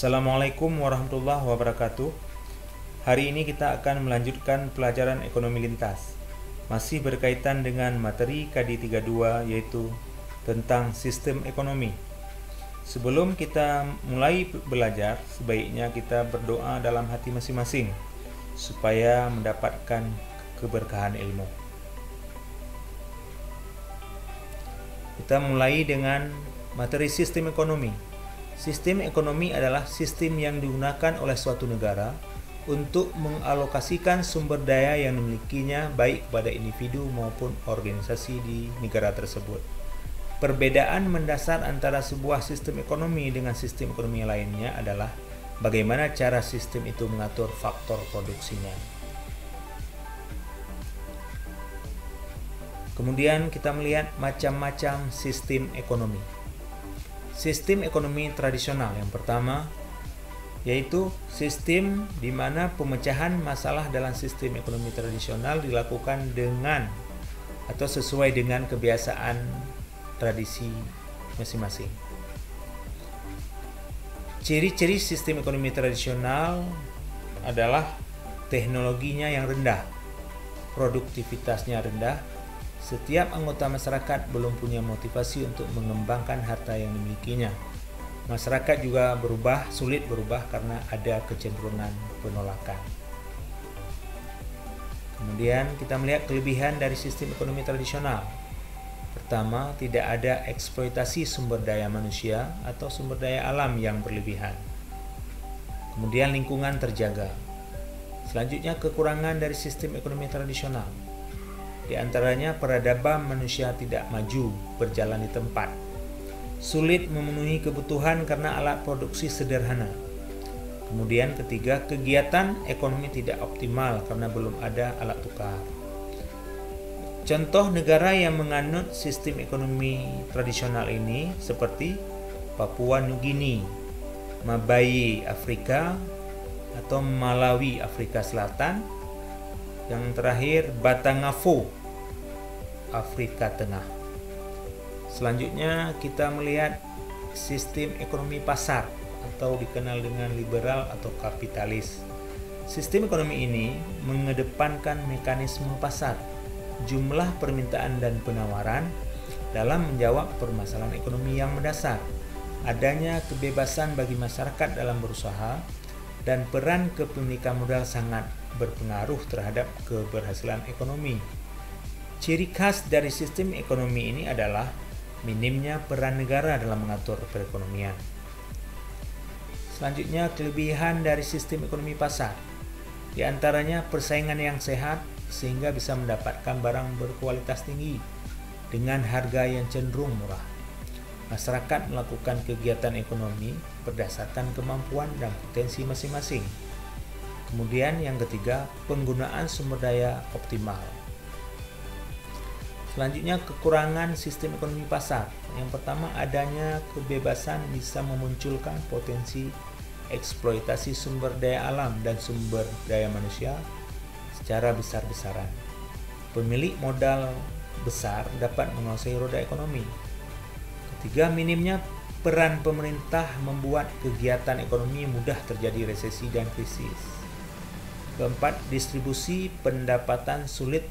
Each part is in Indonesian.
Assalamualaikum warahmatullahi wabarakatuh. Hari ini kita akan melanjutkan pelajaran ekonomi lintas. Masih berkaitan dengan materi KD32 yaitu tentang sistem ekonomi. Sebelum kita mulai belajar, sebaiknya kita berdoa dalam hati masing-masing supaya mendapatkan keberkahan ilmu. Kita mulai dengan materi sistem ekonomi. Sistem ekonomi adalah sistem yang digunakan oleh suatu negara untuk mengalokasikan sumber daya yang dimilikinya baik kepada individu maupun organisasi di negara tersebut. Perbedaan mendasar antara sebuah sistem ekonomi dengan sistem ekonomi lainnya adalah bagaimana cara sistem itu mengatur faktor produksinya. Kemudian kita melihat macam-macam sistem ekonomi. Sistem ekonomi tradisional yang pertama yaitu sistem di mana pemecahan masalah dalam sistem ekonomi tradisional dilakukan dengan atau sesuai dengan kebiasaan tradisi masing-masing. Ciri-ciri sistem ekonomi tradisional adalah teknologinya yang rendah, produktivitasnya rendah. Setiap anggota masyarakat belum punya motivasi untuk mengembangkan harta yang dimilikinya. Masyarakat juga sulit berubah karena ada kecenderungan penolakan. Kemudian kita melihat kelebihan dari sistem ekonomi tradisional. Pertama, tidak ada eksploitasi sumber daya manusia atau sumber daya alam yang berlebihan. Kemudian lingkungan terjaga. Selanjutnya kekurangan dari sistem ekonomi tradisional. Di antaranya peradaban manusia tidak maju, berjalan di tempat. Sulit memenuhi kebutuhan karena alat produksi sederhana. Kemudian ketiga, kegiatan ekonomi tidak optimal karena belum ada alat tukar. Contoh negara yang menganut sistem ekonomi tradisional ini seperti Papua Nugini, Mabayi Afrika atau Malawi Afrika Selatan, yang terakhir Batangafo Afrika Tengah. Selanjutnya kita melihat sistem ekonomi pasar atau dikenal dengan liberal atau kapitalis. Sistem ekonomi ini mengedepankan mekanisme pasar, jumlah permintaan dan penawaran dalam menjawab permasalahan ekonomi yang mendasar, adanya kebebasan bagi masyarakat dalam berusaha, dan peran kepemilikan modal sangat berpengaruh terhadap keberhasilan ekonomi. Ciri khas dari sistem ekonomi ini adalah minimnya peran negara dalam mengatur perekonomian. Selanjutnya, kelebihan dari sistem ekonomi pasar. Di antaranya persaingan yang sehat sehingga bisa mendapatkan barang berkualitas tinggi dengan harga yang cenderung murah. Masyarakat melakukan kegiatan ekonomi berdasarkan kemampuan dan potensi masing-masing. Kemudian yang ketiga, penggunaan sumber daya optimal. Selanjutnya, kekurangan sistem ekonomi pasar. Yang pertama, adanya kebebasan bisa memunculkan potensi eksploitasi sumber daya alam dan sumber daya manusia secara besar-besaran. Pemilik modal besar dapat menguasai roda ekonomi. Ketiga, minimnya peran pemerintah membuat kegiatan ekonomi mudah terjadi resesi dan krisis. Keempat, distribusi pendapatan sulit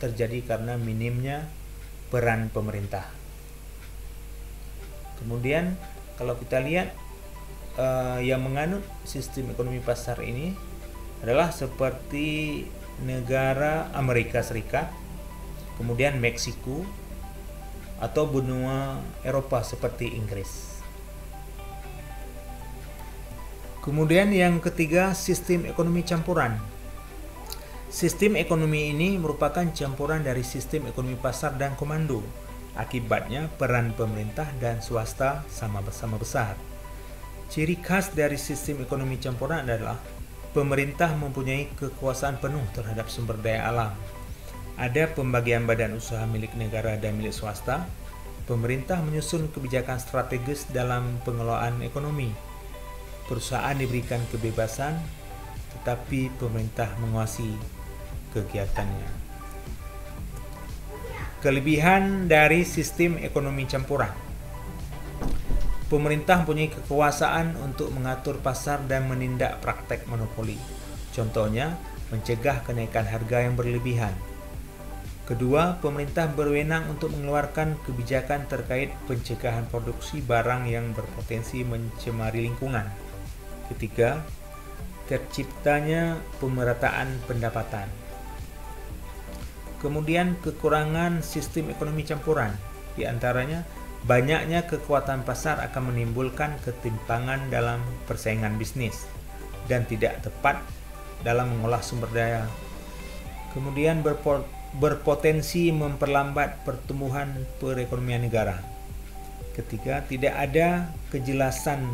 terjadi karena minimnya peran pemerintah. Kemudian kalau kita lihat yang menganut sistem ekonomi pasar ini adalah seperti negara Amerika Serikat, kemudian Meksiko, atau benua Eropa seperti Inggris. Kemudian yang ketiga, sistem ekonomi campuran. Sistem ekonomi ini merupakan campuran dari sistem ekonomi pasar dan komando. Akibatnya peran pemerintah dan swasta sama-sama besar. Ciri khas dari sistem ekonomi campuran adalah pemerintah mempunyai kekuasaan penuh terhadap sumber daya alam. Ada pembagian badan usaha milik negara dan milik swasta. Pemerintah menyusun kebijakan strategis dalam pengelolaan ekonomi. Perusahaan diberikan kebebasan, tetapi pemerintah menguasai kegiatannya. Kelebihan dari sistem ekonomi campuran. Pemerintah mempunyai kekuasaan untuk mengatur pasar dan menindak praktek monopoli. Contohnya, mencegah kenaikan harga yang berlebihan. Kedua, pemerintah berwenang untuk mengeluarkan kebijakan terkait pencegahan produksi barang yang berpotensi mencemari lingkungan. Ketiga, terciptanya pemerataan pendapatan. Kemudian kekurangan sistem ekonomi campuran, di antaranya banyaknya kekuatan pasar akan menimbulkan ketimpangan dalam persaingan bisnis dan tidak tepat dalam mengolah sumber daya. Kemudian berpotensi memperlambat pertumbuhan perekonomian negara. Ketiga, tidak ada kejelasan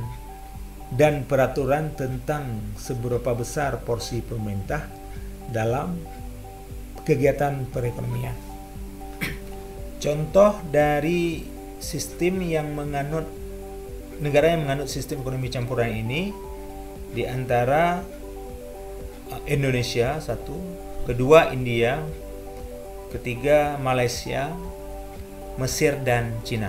dan peraturan tentang seberapa besar porsi pemerintah dalam kegiatan perekonomian. Contoh dari sistem yang menganut negara yang menganut sistem ekonomi campuran ini di antara Indonesia satu, kedua India, ketiga Malaysia, Mesir dan Cina.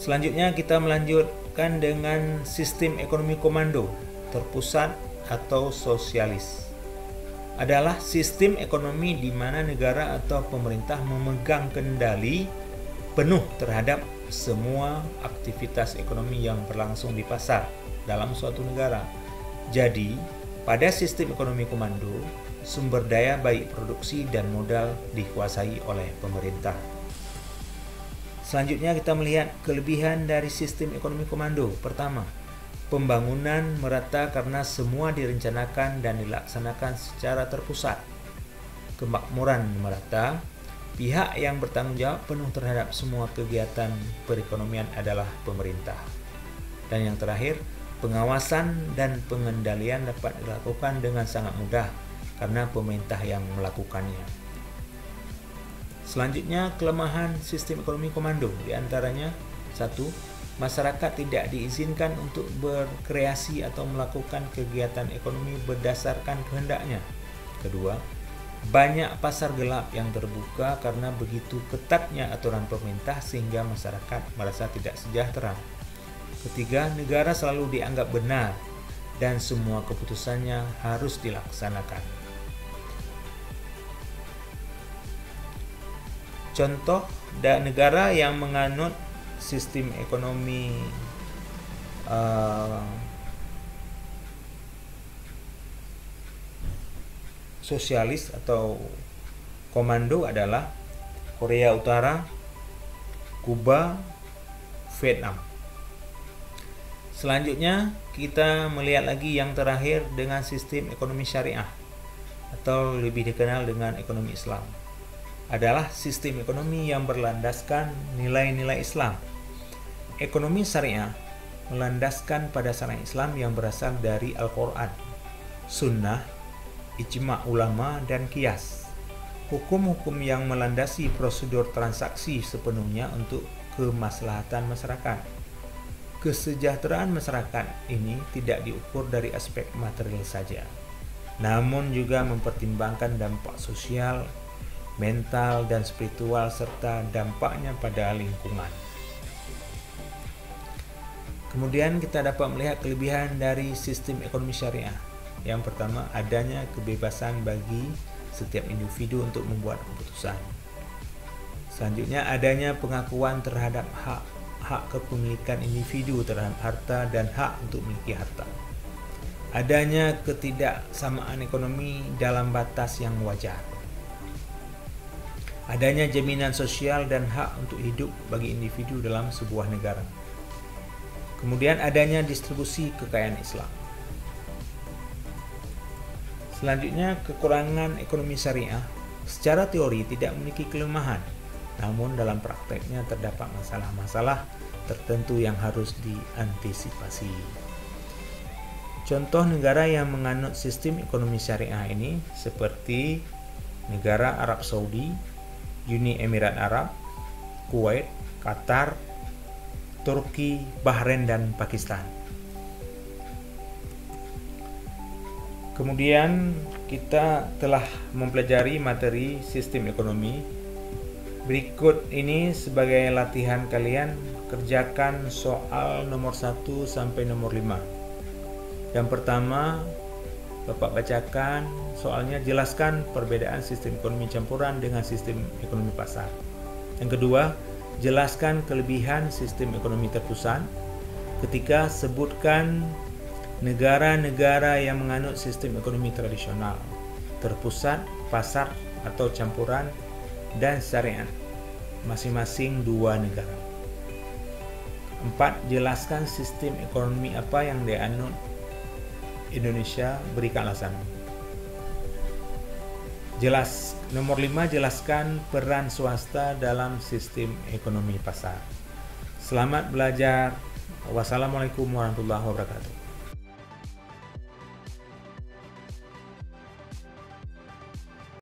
Selanjutnya kita melanjutkan dengan sistem ekonomi komando, terpusat atau sosialis. Adalah sistem ekonomi di mana negara atau pemerintah memegang kendali penuh terhadap semua aktivitas ekonomi yang berlangsung di pasar dalam suatu negara. Jadi, pada sistem ekonomi komando, sumber daya baik produksi dan modal dikuasai oleh pemerintah. Selanjutnya kita melihat kelebihan dari sistem ekonomi komando. Pertama, pembangunan merata karena semua direncanakan dan dilaksanakan secara terpusat. Kemakmuran merata, pihak yang bertanggung jawab penuh terhadap semua kegiatan perekonomian adalah pemerintah. Dan yang terakhir, pengawasan dan pengendalian dapat dilakukan dengan sangat mudah karena pemerintah yang melakukannya. Selanjutnya, kelemahan sistem ekonomi komando, diantaranya satu, masyarakat tidak diizinkan untuk berkreasi atau melakukan kegiatan ekonomi berdasarkan kehendaknya. Kedua, banyak pasar gelap yang terbuka karena begitu ketatnya aturan pemerintah sehingga masyarakat merasa tidak sejahtera. Ketiga, negara selalu dianggap benar dan semua keputusannya harus dilaksanakan. Contoh negara yang menganut sistem ekonomi sosialis atau komando adalah Korea Utara, Kuba, Vietnam. Selanjutnya kita melihat lagi yang terakhir dengan sistem ekonomi syariah atau lebih dikenal dengan ekonomi Islam. Adalah sistem ekonomi yang berlandaskan nilai-nilai Islam. Ekonomi syariah melandaskan pada syariat Islam yang berasal dari Al-Quran, Sunnah, ijma' ulama, dan qiyas. Hukum-hukum yang melandasi prosedur transaksi sepenuhnya untuk kemaslahatan masyarakat. Kesejahteraan masyarakat ini tidak diukur dari aspek material saja, namun juga mempertimbangkan dampak sosial, mental, dan spiritual serta dampaknya pada lingkungan. Kemudian kita dapat melihat kelebihan dari sistem ekonomi syariah. Yang pertama, adanya kebebasan bagi setiap individu untuk membuat keputusan. Selanjutnya, adanya pengakuan terhadap hak kepemilikan individu terhadap harta dan hak untuk memiliki harta. Adanya ketidaksamaan ekonomi dalam batas yang wajar. Adanya jaminan sosial dan hak untuk hidup bagi individu dalam sebuah negara. Kemudian adanya distribusi kekayaan Islam. Selanjutnya, kekurangan ekonomi syariah secara teori tidak memiliki kelemahan, namun dalam prakteknya terdapat masalah-masalah tertentu yang harus diantisipasi. Contoh negara yang menganut sistem ekonomi syariah ini seperti negara Arab Saudi, Uni Emirat Arab, Kuwait, Qatar, Turki, Bahrain, dan Pakistan. Kemudian kita telah mempelajari materi sistem ekonomi Berikut ini sebagai latihan kalian, kerjakan soal nomor 1 sampai nomor 5. Yang pertama, Bapak bacakan soalnya, jelaskan perbedaan sistem ekonomi campuran dengan sistem ekonomi pasar. Yang kedua, jelaskan kelebihan sistem ekonomi terpusat. Ketiga, sebutkan negara-negara yang menganut sistem ekonomi tradisional, terpusat, pasar atau campuran, dan syariat, masing-masing 2 negara. 4. Jelaskan sistem ekonomi apa yang dianut Indonesia, berikan alasan. Nomor 5, jelaskan peran swasta dalam sistem ekonomi pasar. Selamat belajar. Wassalamualaikum warahmatullahi wabarakatuh.